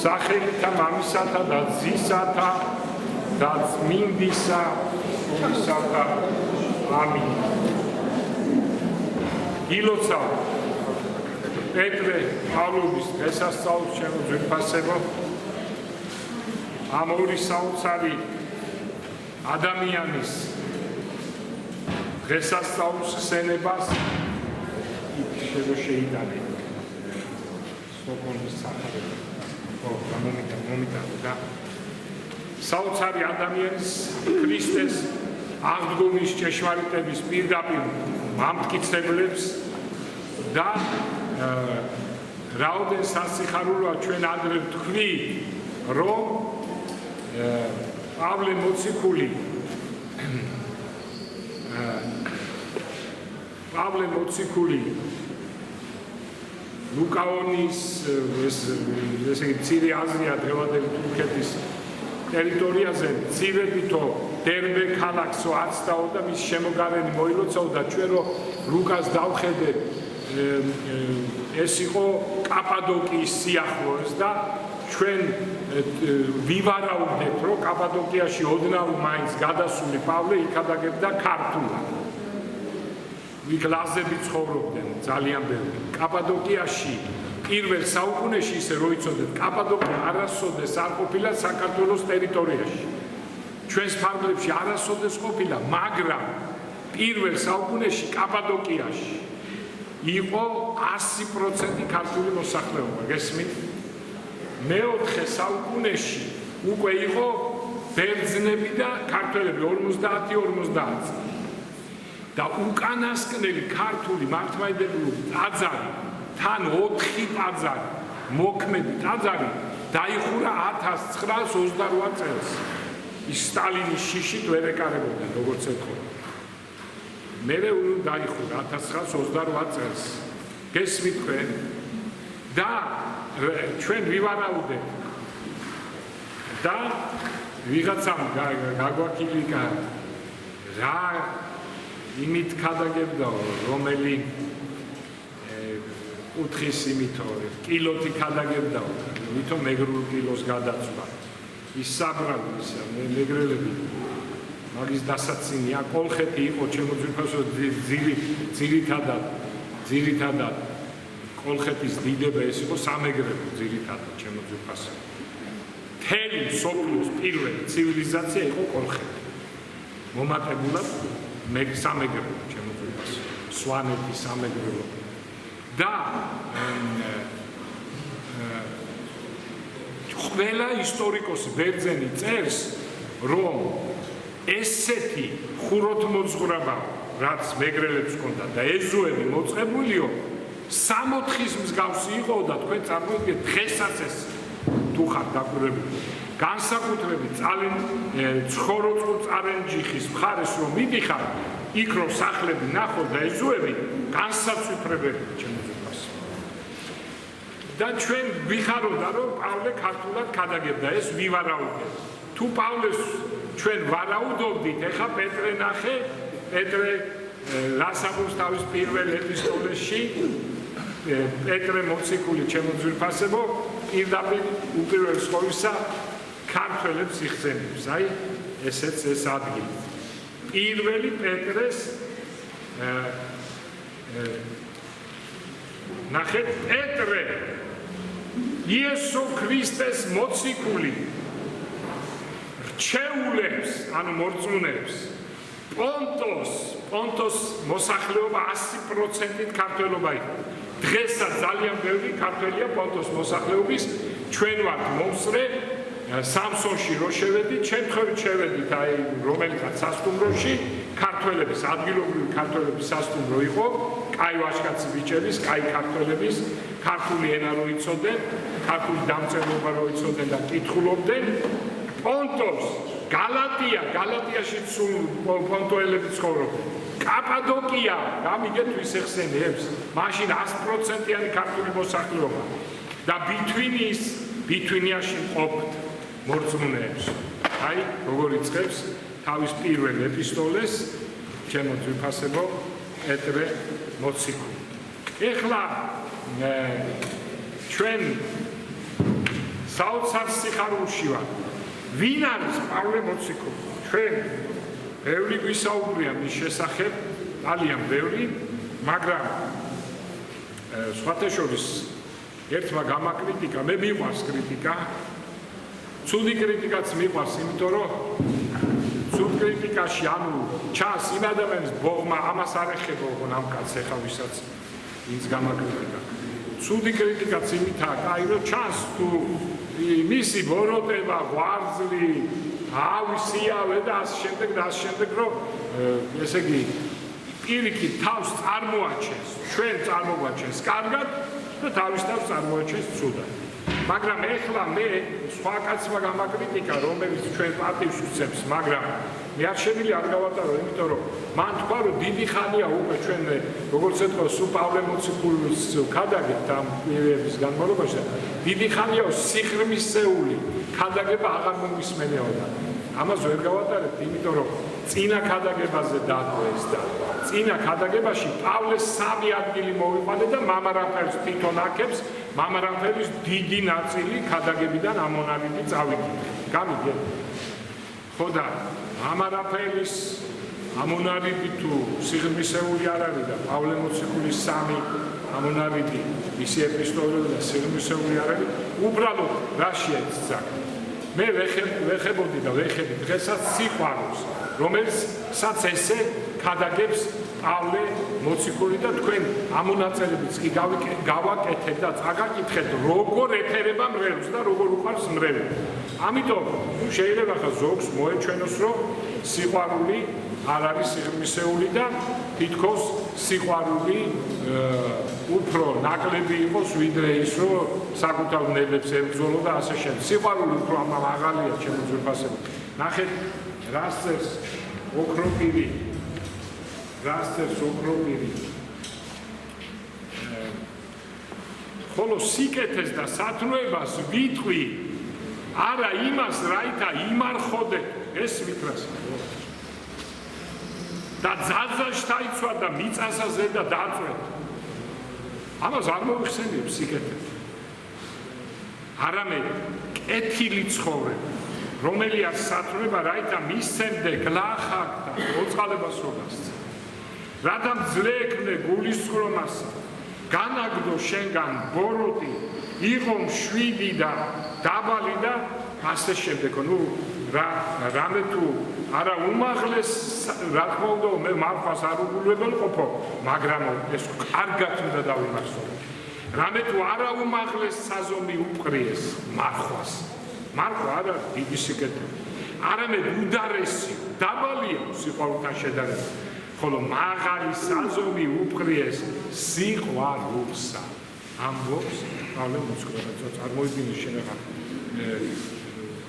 სახელითა მამისათა და ძისათა და წმინდისა ომისათა. ამინ. ილოცავ პეტრე პავლობის დღესასწაულს ჩემო ძვირფასებო, ამ ორი საოცარი ადამიანის დღესასწაულს ხსენებას ისევ შეიტანე. სოფონის სახარება. მომიტანე. საოცარი ადამიანის ქრისტეს აღდგომის ჭეშმარიტების პირდაპირ მამტკიცებლებს და რაოდენ სასიხარულოა ჩვენ ადრე ვთქვით, რომ პავლე მოციქული ლუკაონის ესე იგი მცირე აზია დღევანდელი თურქეთის ტერიტორიაზე მცირებითო დერბე ქალაქსო აცდაო და მის შემოგარენი მოილოცაო და ჩვენ რო ლუკას დავხედეთ ეს იყო კაპადოკიის სიახლოვეს და ჩვენ ვივარაუდეთ რომ კაპადოკიაში ოდნავ მაინც გადასული პავლე იქადაგებდა ქართულად. იქ ლაზები ცხოვრობდნენ ძალიან ბევრი. კაპადოკიაში პირველ საუკუნეში ისე რო იცოდეთ, კაპადოკია არასოდეს არ ყოფილა საქართველოს ტერიტორიაში. ჩვენს ფარგლებში არასოდეს ყოფილა, მაგრამ პირველ საუკუნეში კაპადოკიაში იყო 100% ქართული მოსახლეობა, გესმით? მეოთხე საუკუნეში უკვე იყო ბერძნები და ქართველები 50-50 და უკანასკნელი ქართული მართლმადიდებლური ტაძარი თან 4 ტაძარი, მოქმედი ტაძარი დაიხურა 1928 წელს. ის სტალინის შიშით ვერ ეკარებოდა, როგორც ეთქვა. მერე დაიხურა 1928 წელს. გესმით თქვენ? და ჩვენ ვივარაუდეთ და ვიღაცამ გაგვაქილიკა რა იმით ქადაგებდაო, რომელი კუთხის იმითო კილოთი ქადაგებდაო, ვითომ მეგრულ კილოს გადაცვა. ის საბრალო ისა მეგრელები მაგის დასაცინია კოლხეთი იყო ჩემო ძვირფასო ძირითადად კოლხეთის დიდება ეს იყო სამეგრელო ძირითადად ჩემო ძვირფასო. მთელი მსოფლიოს პირველი ცივილიზაცია იყო კოლხეთი. მომატებულად სამეგრელო ჩემო ძვირფასო. სვანეთი სამეგრელო. და ყველა ისტორიკოსი ბერძენი წერს, რომ ესეთი ხუროთმოძღვრება, რაც მეგრელებს ჰქონდა და ეზოები მოწყებულიო, 60-ის მსგავსი იყო და თქვენ წარმოიდგინეთ დღესაც ეს თუ ხარ დაკვირვებული. განსაკუთრებით ცხოვროწყურ წარენჯიხის მხარეს რომ მიდიხარ, იქ რომ სახლები ნახო და ეზოები განსაცვიფრებელი ჩემო ძვირფასო. და ჩვენ ვიხარობდა რომ პავლე ქართულად ქადაგებდა, ეს ვივარაუდეთ. თუ პავლეს ჩვენ ვარაუდობდით, ეხა პეტრე ნახე, პეტრე რასაბროს თავის პირველ ეპისტოლეში პეტრე მოციქული ჩემო ძვირფასებო პირდაპირ უპირველეს ყოვლისა ქართველებს იხსენებს. აი ესეც ეს ადგილი. პირველი პეტრეს ნახეთ, პეტრე იესო ქრისტეს მოციქული რჩეულებს, ანუ მორწმუნეებს, პონტოს მოსახლეობა 100%-ით ქართველობა იყო. დღესაც ძალიან ბევრი ქართველია პონტოს მოსახლეობის. ჩვენ ვართ მომსწრე სამსონში რო შევედით, შემთხვევით შევედით აი რომელიღაც სასტუმროში, ქართველების, ადგილობრივი ქართველების სასტუმრო იყო, კაი ვაჟკაცი ბიჭების, კაი ქართველების, ქართული ენა რო იცოდნენ, ქართული დამწერლობა რო იცოდნენ და კითხულობდნენ. პონტოს, გალატიაში სულ პონტოელები ცხოვრობდნენ. კაპადოკია, გამიგეთ ვის ეხსენებს, მაშინ 100%-იანი ქართული მოსახლეობა და ბითვინიაში მყოფთ მორწმუნეებს. აი, როგორ იწყებს თავის პირველ ეპისტოლეს, ჩემო ძვირფასებო, პეტრე მოციქული. ეხლა ჩვენ საოცარ სიხარულში ვარ. ვინ არის პავლე მოციქული? ჩვენ ბევრი გვისაუბრია მის შესახებ, ძალიან ბევრი, მაგრამ სხვათა შორის ერთმა გამაკრიტიკა, მე მიყვარს კრიტიკა. ცუდი კრიტიკაც მიყვარს, იმიტომ რომ ცუდ კრიტიკაში ჩანს იმ ადამიანის ბოღმა, ამას არ ეხება ამ კაცს ეხა ვისაც ის გამაკრიტიკა. ცუდი კრიტიკაც იმითაა, კაი რომ ჩანს თუ მისი ბოროტება, ღვიძლი, ავისიავე და ამ შემდეგ რომ ესე იგი პირიქით თავს წარმოაჩენს, ჩვენ წარმოგვაჩენს კარგად და თავის თავს წარმოაჩენს ცუდად. მაგრამ ეხლა მე სხვა კაცმა გამაკრიტიკა, რომელიც ჩვენ პატივს ვცემს, მაგრამ მე არ შემიძლია არ გავატარო, იმიტომ რომ მან თქვა, რომ დიდი ხანია უკვე ჩვენ როგორც ეთქვა, სულ პავლე მოციქულის ქადაგებთ ამ პირების განმავლობაში და დიდი ხანია სიღრმისეული ქადაგება აღარ მომისმენეოდა. ამას ვერ გავატარებთ, იმიტომ რომ წინა ქადაგებაზე დადოეს და წინა ქადაგებაში პავლეს 3 ადგილი მოვიყვანე და მამა რაფაელს თვითონ აქებს, მამა რაფაელის დიდი ნაწილი ქადაგებიდან ამონავიდი წავიკითხე. გამიგეთ? ხო და მამა რაფაელის ამონავიდი თუ სიღრმისეული არ არის და პავლე მოციქულის 3 ამონავიდი, მისი ეპისტოლური და სიღრმისეული არ არის, უბრალოდ რა შეეცდა? მე ვეხებოდი და ვეხები დღესაც სიყვარულს, რომელსაც ესე ქადაგებს პავლე მოციქული და თქვენ ამონაწელებიც კი გავაკეთეთ და წაგაკითხეთ, როგორ ეთერება მრევლს და როგორ უყარს მრევლს. ამიტომ შეიძლება ხა ზოგს მოეჩვენოს, რომ სიყვარული არ არის სიღრმისეული და თითქოს სიყვარული უფრო ნაკლები იყოს, ვიდრე ის, რომ საკუთარ ნებებს ებრძოლო და ასე შემდეგ. სიყვარული უფრო მაღალია ჩემო ძვირფასებო. ნახეთ, რას წერს ოქროპირი. ხოლო სიკეთეს და სათნოებას ვიტყვი, არა იმას, რაითა იმარხოდეთ, ეს ვიქრას. და ძალზაშ დაიცვა და მიწასაზე და დაწვეთ. ამას არ მოიხსენიებ სიკეთეს. არამედ კეთილი ცხოვრება, რომელია სათნოება, რაითა მისცემდე გლახაკთა მოწყალებას როგასწა. რადგან ძლე ექნე გულისწყრომასა, განაგდო შენგან ბოროტი, იყო მშვიდი და დაბალი და ასე შემდეგ. რამე თუ არა უმაღლეს, რა თქმა უნდა, მე მარხვას არ უგულებელყოფო, მაგრამ ეს კარგად უნდა დავიმახსოვრო. რამე თუ არა უმაღლეს საზომი უპყრიეს მარხვას. მარხვა არა დიდი სიკეთე. არამედ udარესი, დაბალია სიყვარულთან შედარებით. ხოლო მაღალი საზომი უპყრიეს სიყვარულსა. ამბობს პავლე მოციქული, რაც წარმოიდგინეს შენახა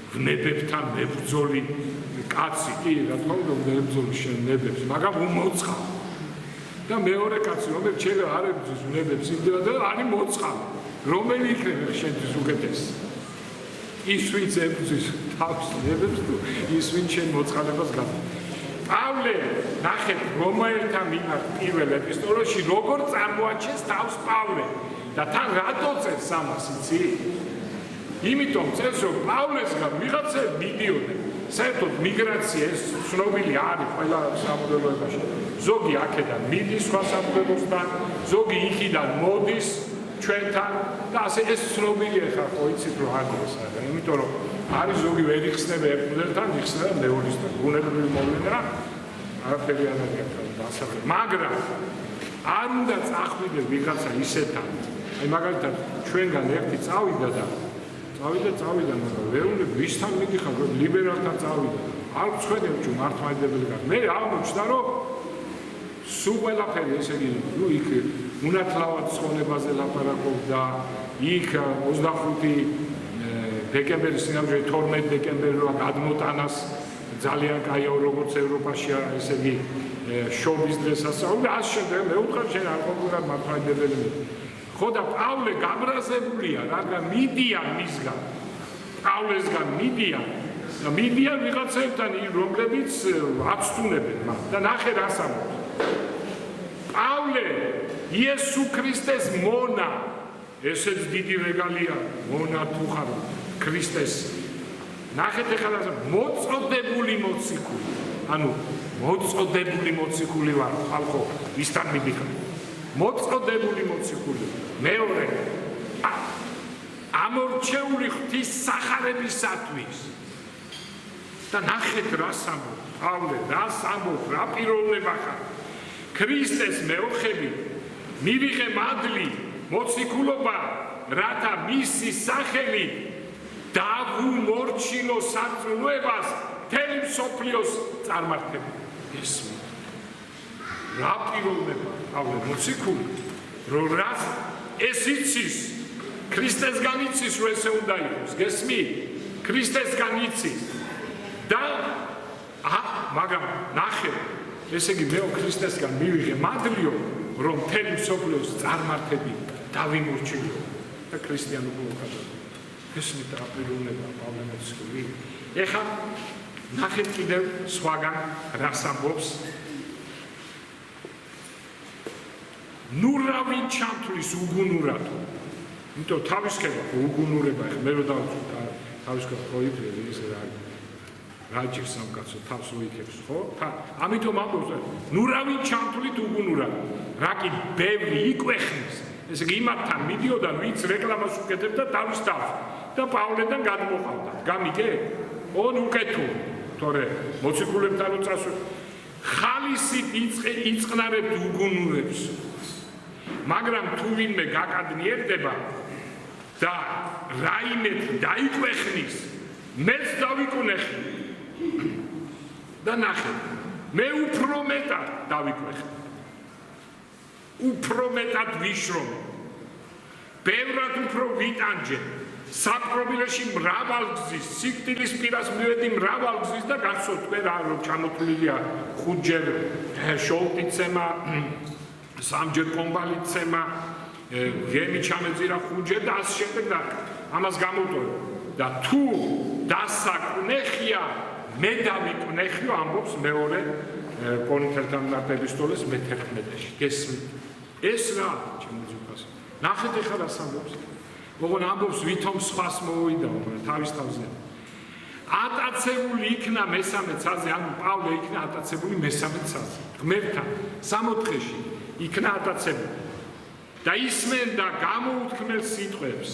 ნებებთან მებრძოლი კაცი, კი, რა თქმა უნდა, მებრძოლი შენ ნებებს, მაგრამ უმოწყალ. და მეორე კაცი, რომელიც შენ არ ებრძვის ნებებს, იმდენად არის მოწყალ. რომელი იქნება შენთვის უკეთესი? ის ვინც ებრძვის თავს ნებებს თუ ის ვინც შენ მოწყალებას გაგა. პავლე, ნახეთ, რომაელთა მიმართ პირველ ეპისტოლოში როგორ წარმოაჩენს თავს პავლე და თან რატო წერს ამას, იცი? იმიტომ წერს, რომ პავლესგან ვიღაცები მიდიოდნენ. საერთოდ მიგრაცია ეს ცნობილი არის ყველა სამღვდელოებაში. ზოგი აქედან მიდის სხვა სამღვდელოსთან, ზოგი იქიდან მოდის ჩვენთან და ასე ეს ცნობილია ხა, ხო იცით რომ არის ეს რა. იმიტომ რომ არის ზოგი ვერ იხსნება ერთ მღვდელთან, იხსნება მეორისთან. ბუნებრივი მოვლენა არაფერი არ არის დასახელებული. მაგრამ არ უნდა წახვიდე ვიღაცა ისეთან. აი მაგალითად ჩვენგან ერთი წავიდა, მაგრამ ვერ უნდა ვისთან მიდიხარ, რომ ლიბერალთან წავიდა. არ ვწხედებ თუ მართლმადიდებელი გარ. მე აღმოჩნდა, რომ სულ ყველაფერი ესე იგი, იქ უნათლავად ცხოვრებაზე ლაპარაკობდა, იქ 25 დეკემბერის სინამდვილე 12 დეკემბერია გადმოტანას ძალიან კაიო როგორც ევროპაში ესე იგი შობის დღესასწაული და ასე შემდეგ. მე ვუთხარ შენ არ კონკრეტულად მართლმადიდებელი. ხო და პავლე გაბრაზებულია, რადგან მიდიან მისგან. პავლესგან მიდიან და მიდიან ვიღაცებთან, რომლებიც აცტუნებენ მას. და ნახე რას ამბობს. პავლე იესო ქრისტეს მონა, ესეც დიდი რეგალია, მონა თუ ხარ. ქრისტეს ნახეთ ახლა მოწოდებული მოციქული ანუ მოწოდებული მოციქული ვარ ხალხო ვისთან მიდიხარ მოწოდებული მოციქული მეორე ამორჩეული ღვთის სახარებისათვის და ნახეთ რას ამბობ პავლე რას ამბობ რა პიროვნება ხარ ქრისტეს მეოხები მივიღე მადლი მოციქულობა რათა მისი სახელი დავუმორჩილო სარწმუნოებას მთელი მსოფლიოს წარმართებით გესმით რა პიროვნება პავლე მოციქული რომ რას ეს იცის ქრისტესგან იცის რომ ესე უნდა იყოს გესმით ქრისტესგან იცის და მაგრამ ნახე ესე იგი მე ქრისტესგან მივიღე მადლიო რომ მთელი მსოფლიოს წარმართები დავიმორჩილო და ქრისტიანობა გესმით რა პიროვნება პავლე მოციქული ეხლა ნახეთ კიდევ სხვაგან რას ამბობს ნურავინ ჩამთვლის უგუნურათო იმიტომ თავის ხება უგუნურება ეხლა მე რო დავწვი თავის ხება პროექტები ის რა ჭირს ამ კაცო თავს უიქებს ხო ამიტომ ამბობს ნურავინ ჩამთვლით უგუნურათ რა კი ბევრი იკვეხნის ესე იგი იმათთან მიდიოდა ვინც რეკლამას უკეთებდა თავის თავს და პავლედან გადმოყავდა გამიგე ონ უკეთო თორე მოციქულებთან რო წასულ ხალისით იწყნარებთ უგუნურებს მაგრამ თუ ვინმე გაკადნიერდება და რაიმეთ დაიკვეხნის მეც დავიკუნეხი და ნახე მე უფრო მეტად დავიკვეხნი უფრო მეტად ვიშრომე ბევრად უფრო ვიტანჯე საპრობილეში მრავალგზის სიკვდილის პირას მივედი მრავალგზის და გახსოვთ თქვენ რა რომ ჩამოთვლილია 5 ჯერ შოლტიცემა 3 ჯერ კომბალიცემა გემი ჩამეძირა 5 ჯერ და ასე შემდეგ და ამას გამოვტოვე და თუ დასაკვნეხია მე დავიკვნეხიო ამბობს მეორე კორინთელთან ეპისტოლეს მე-11-ში გესმით ეს რა ჩემო ძუხას ნახეთ ახლა რას ამბობს ოღონ ამბობს ვითომ სხვას მოუვიდაო თავის თავზე ატაცებული იქნა მესამე ცაზე ანუ პავლე იქნა ატაცებული მესამე ცაზე ღმერთთან 64-ში იქნა ატაცებული და ისმენდა გამოუთქმელ სიტყვებს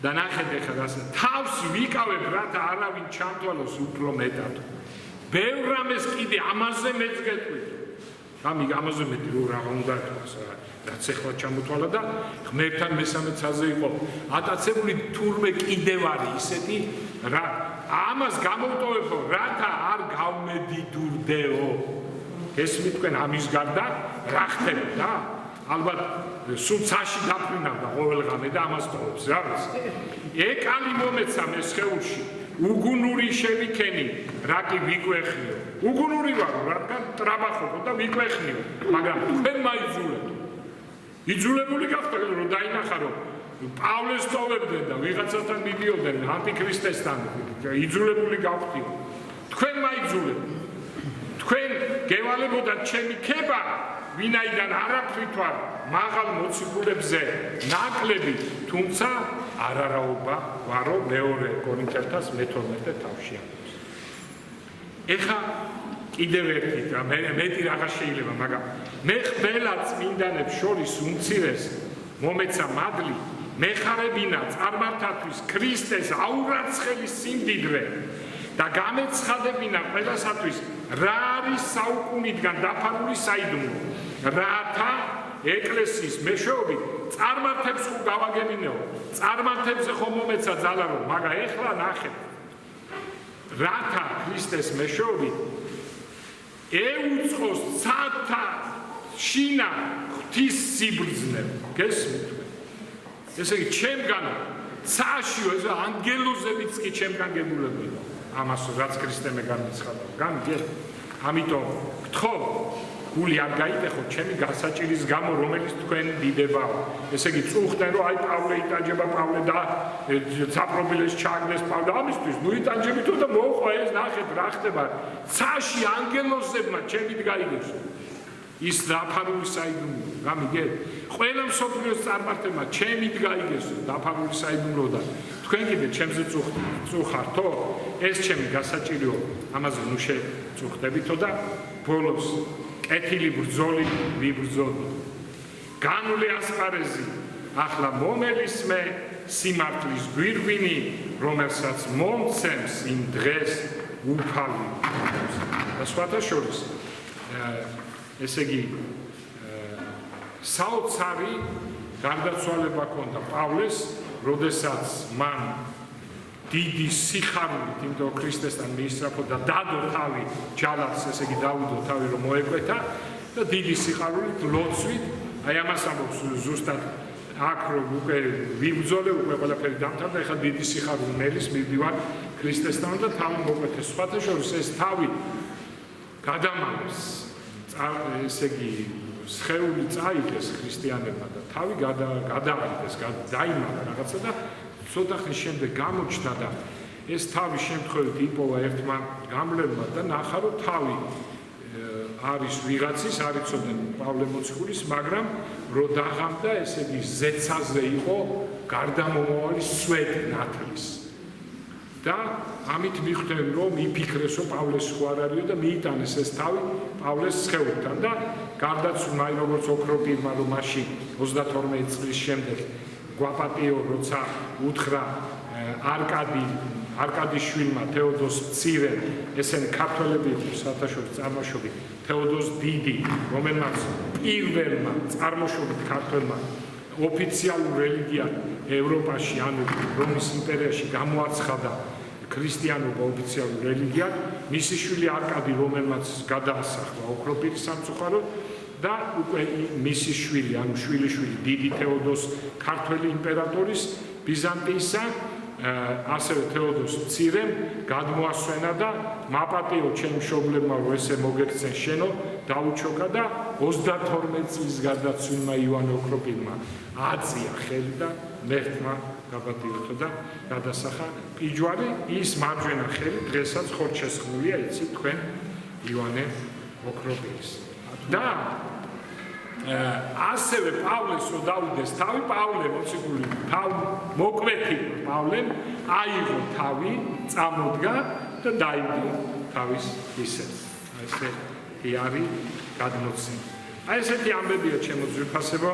და ნახეთ ახლა რას თავს ვიკავებ რათა არავინ ჩამთვალოს უფრო მეტად ბევრ რამეს კიდე ამაზე მეც გეტყვით გამიგე ამაზე მეტი რა უნდა თქვას რაც ახლა ჩამოთვალა და ღმერთთან მესამე ცაზე იყო ატაცებული თურმე კიდევ არის ისეთი რა ამას გამოვტოვებო რათა არ გავმედიდურდეო გესმით თქვენ ამის გარდა რა ხდებოდა ალბათ სულ ცაში დაფრინავდა ყოველღამე და ამას ტოვებს რა ვიცი ეკალი მომეცა მე სხეულში უგუნური შევიქენი რა კი ვიკვეხნიო უგუნური ვარ რადგან ტრაბახობ და ვიკვეხნიო მაგრამ თქვენ მაიძულებთ იძულებული გახდეთ რომ დაინახა რომ პავლეს ტოვებდნენ და ვიღაცასთან მიდიოდნენ ანტიქრისტესთან იძულებული გავხდიო თქვენ მაიძულებთ თქვენ გევალებოდათ ჩემი ქება ვინაიდან არაფრით ვარ მაღალ მოციქულებზე ნაკლები თუმცა არარაობა ვარო მეორე კორინთელთას მე-12 თავში ამბობს ეხა კიდევ ერთი და მეტი რაღაც შეიძლება მაგრამ მე ყველა წმინდანებს შორის უმცირეს მომეცა მადლი მეხარებინა წარმართათვის ქრისტეს აურაცხელი სიმდიდრე და გამეცხადებინა ყველასათვის რა არის საუკუნიდან დაფარული საიდუმლო რათა ეკლესიის მეშვეობით წარმართებს ხო გავაგებინეო წარმართებზე ხო მომეცა ძალა რომ მაგრამ ეხლა ნახეთ რათა ქრისტეს მეშვეობით ეუწყოს ცათა შინა ღვთის სიბრძნე გესმით ესე იგი ჩემგან ცაშიო ეს ანგელოზებიც კი ჩემგან გებულებოდა ამას რაც ქრისტემე განიცხადა გამიგე ამიტომ გთხოვ გული არ გაიტეხო ჩემი გასაჭირის გამო რომელიც თქვენ დიდებაო ესე იგი წუხდნენ რომ აი პავლე იტანჯება პავლე და საპრობილეს ჩაგდეს პავლე ამისთვის ნუ იტანჯებითო და მოუყვა ეს ნახეთ რა ხდება ცაში ანგელოზებმა ჩემით გაიგებსო ის დაფარული საიდუმლო გამიგეთ ყველა მსოფლიოს წარმართებმა ჩემით გაიგესო დაფარული საიდუმლო და თქვენ კიდე ჩემზე წუხართო ეს ჩემი გასაჭიროა ამაზე ნუ შეწუხდებითო და ბოლოს კეთილი ბრძოლი ვიბრძოლო განული ასპარეზი ახლა მომელისმე სიმართლის გვირგვინი რომელსაც მომცემს იმ დღეს უფალი და სხვათა შორის ესე იგი საოცარი გარდაცვალება ჰქონდა პავლეს როდესაც მან დიდი სიხარულით იმიტომ ქრისტესთან მიისწრაფო და დადო თავი ჯალათს ესე იგი დავუდო თავი რომ მოეკვეთა და დიდი სიხარულით ლოცვით აი ამას ამბობს ზუსტად აქ რომ უკვე ვიბრძოლე უკვე ყველაფერი დამთავრდა ეხლა დიდი სიხარული მელის მივდივარ ქრისტესთან და თავი მოკვეთეს სხვათა შორის ეს თავი გადამალეს ესე იგი სხეული წაიღეს ქრისტიანებმა და თავი გადააიღეს დაიმალა რაღაცა და ცოტა ხნის შემდეგ გამოჩნდა და ეს თავი შემთხვევით იპოვა ერთმა გამლებმა და ნახა რომ თავი არის ვიღაცის არ იცოდნენ პავლე მოციქულის მაგრამ რო დაღამდა ესე იგი ზეცაზე იყო გარდამომავალი სვეტი ნათლის და ამით მიხვდნენ რომ იფიქრეს რომ პავლეს ხო არ არისო და მიიტანეს ეს თავი პავლეს სხეულთან და გარდაცვალა აი როგორც ოქროპირმა რომ მაშინ 32 წლის შემდეგ გვაპატიო როცა უთხრა არკადიშვილმა თეოდოს მცირე ესენ ქართველები იყო საათაშორის წარმოშობით თეოდოს დიდი რომელმაც პირველმა წარმოშობით ქართველმა ოფიციალურ რელიგიად ევროპაში ანუ რომის იმპერიაში გამოაცხადა ქრისტიანობა ოფიციალურ რელიგიად მისი შვილი არკადი რომელმაც გადაასახლა ოქროპირის სამწუხაროდ და უკვე მისი შვილი ანუ შვილიშვილი დიდი თეოდოს ქართველი იმპერატორის ბიზანტიისა ასევე თეოდოს მცირემ გადმოასვენა და მაპატიო ჩემ მშობლებმა რომ ესე მოგექცენ შენო დაუჩოქა და 32 წლის გარდაცვლილმა ივანე ოქროპირმა აწია ხელი და მერტმა გაპატიოთო და გადასახა პიჯვარი ის მარჯვენა ხელი დღესაც ხორჩესხმულია იცით თქვენ ივანე ოქროპირის და ასევე პავლეს რო დავიდეს თავი პავლე მოციქული თავი მოკვეთი პავლემ აიღო თავი წამოდგა და დაიდო თავის ისე ესე არის გადმოცემი აი ესეთი ამბებია ჩემო ძვირფასებო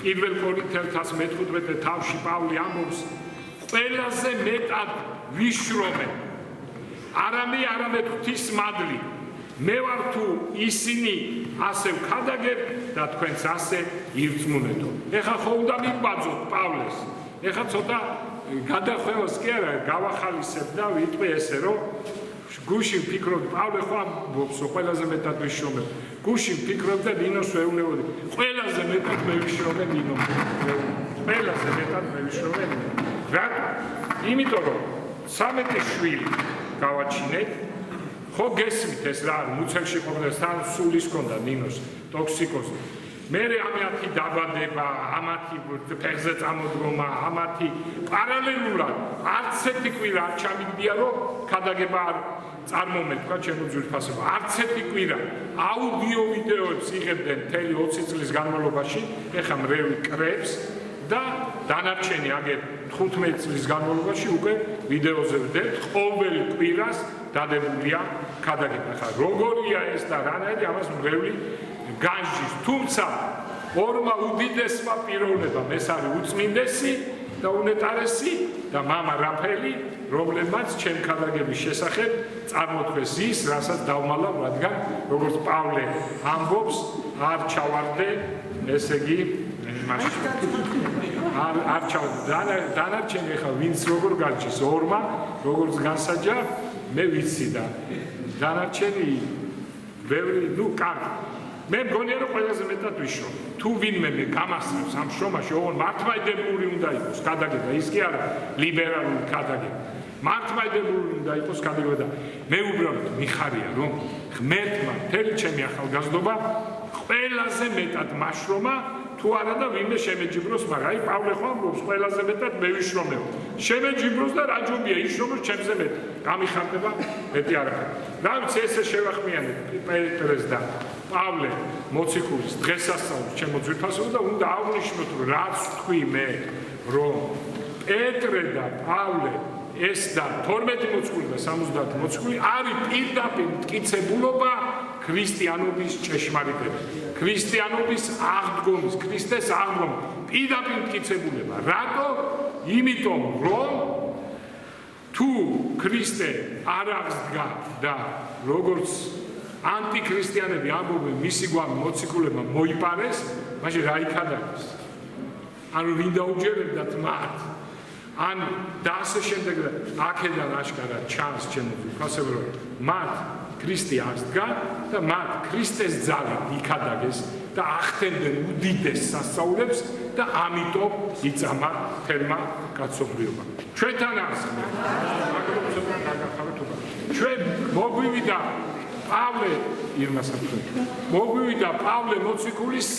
პირველ კორინთელთა 15 თავში პავლე ამბობს ყველაზე მეტად ვიშრომე არამედ ღვთის მადლი მე ვარ თუ ისინი ასე ვქადაგებ და თქვენც ასე ირწმუნეთო. ეხლა ხო უნდა მიბაძოთ პავლეს. ეხლა ცოტა გადახვევას კი არა გავახალისებ და ვიტყვი ესე რომ გუშინ ვფიქრობ პავლე ხო ამბობს ყველაზე მეტად ვიშრომებ. გუშინ ვფიქრობ და ნინოს ვეუბნებოდი. ყველაზე მეტად მე ვიშრომე ნინო. ყველაზე მეტად მე ვიშრომე. რატო? იმიტომ რომ 13 შვილი გავაჩინეთ ხო გესმით ეს რა მუცელში ყოფნა სამ სულის ჰქონდა ნინოს ტოქსიკოზი მე ამათი დაბადება ამათი ფეხზე წამოდგომა ამათი პარალელურად არც ერთი კვირა არ ჩამიგდია რომ ქადაგება არ წარმომედგა ჩემო ძვირფასებო არც ერთი კვირა აუდიო ვიდეოებს იღებდნენ მთელი 20 წლის განმავლობაში ეხა მრევი კრებს და დანარჩენი აგერ 15 წლის განმავლობაში უკვე ვიდეოზე ვდებთ ყოველ კვირას დადებულია ქადაგება. ხა როგორია ეს და რანაირი ამას მრევლი განჯის. თუმცა ორმა უდიდესმა პიროვნებამ ეს არის უწმინდესი და უნეტარესი და მამა რაფელი, რომლებმაც ჩემ ქადაგების შესახებ წარმოთქვეს ის, რასაც დავმალავ, რადგან როგორც პავლე ამბობს, არ ჩავარდე, ესე იგი, მაშინ არ ჩავარდე. დანარჩენი ხა ვინც როგორ განჯის ორმა, როგორც განსაჯა მე ვიცი და დანარჩენი ბევრი ნუ კარგი მე მგონია რომ ყველაზე მეტად ვიშრომ თუ ვინმე მე გამასწრებს ამ შრომაში ოღონ მართლმადიდებლური უნდა იყოს ქადაგება ის კი არა ლიბერალური ქადაგება მართლმადიდებლური უნდა იყოს ქადაგება და მე უბრალოდ მიხარია რომ ღმერთმა მთელი ჩემი ახალგაზრდობა ყველაზე მეტად მაშრომა თუ არა და ვინმე შემეჯიბროს მაგრამ აი პავლე ხო ამბობს ყველაზე მეტად მე ვიშრომებ შემეჯიბროს და რა ჯობია იშრომოს ჩემზე მეტი გამიხარდება მეტი არაფერი რა ვიცი ესე შევახმიანებ პეტრეს და პავლე მოციქულის დღესასწაულს ჩემო ძვირფასო და უნდა აღნიშნოთ რომ რაც თქვი მე რომ პეტრე და პავლე ეს და 12 მოციქული და 70 მოციქული არის პირდაპირ მტკიცებულობა ქრისტიანობის ჭეშმარიტების, ქრისტიანობის აღდგომის, ქრისტეს აღდგომის პირდაპირ მტკიცებულება. რატო? იმიტომ რომ თუ ქრისტე არ აღსდგა და როგორც ანტიქრისტიანები ამბობენ მისი გვამი მოციქულებმა მოიპარეს, მაშინ რა იქადაგეს? ანუ ვინ დაუჯერებდათ მათ? ან და ასე შემდეგ აქედან აშკარად ჩანს ჩემთვის ასე რომ მათ ქრისტე აღსდგა და მათ ქრისტეს ძალით იქადაგეს და ახდენდნენ უდიდეს სასწაულებს და ამიტომ იწამა თერმა კაცობრიობა. ჩვენთან არსებობს მაგრამ ცოტა დაგახაროთ უბრალოდ. ჩვენ მოგვივიდა პავლე მოგვივიდა პავლე მოციქულის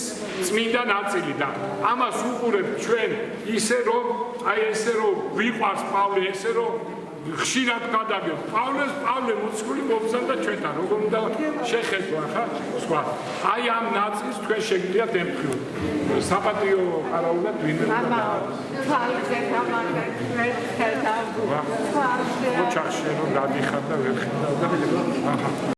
წმინდა ნაწილი და ამას უყურებთ ჩვენ ისე რომ აი ესე რომ ვიყვარს პავლე ესე რომ ხშირად გადაგებ პავლე მოციქული მოგზავნა ჩვენთან როგორ უნდა შეხედო ახლა სხვა აი ამ ნაწილს თქვენ შეგიძლიათ ემთხილოთ საპატიო ყარაულად ვინმე უნდა ოჩახში რომ გადიხარ და ვერ ხედავ და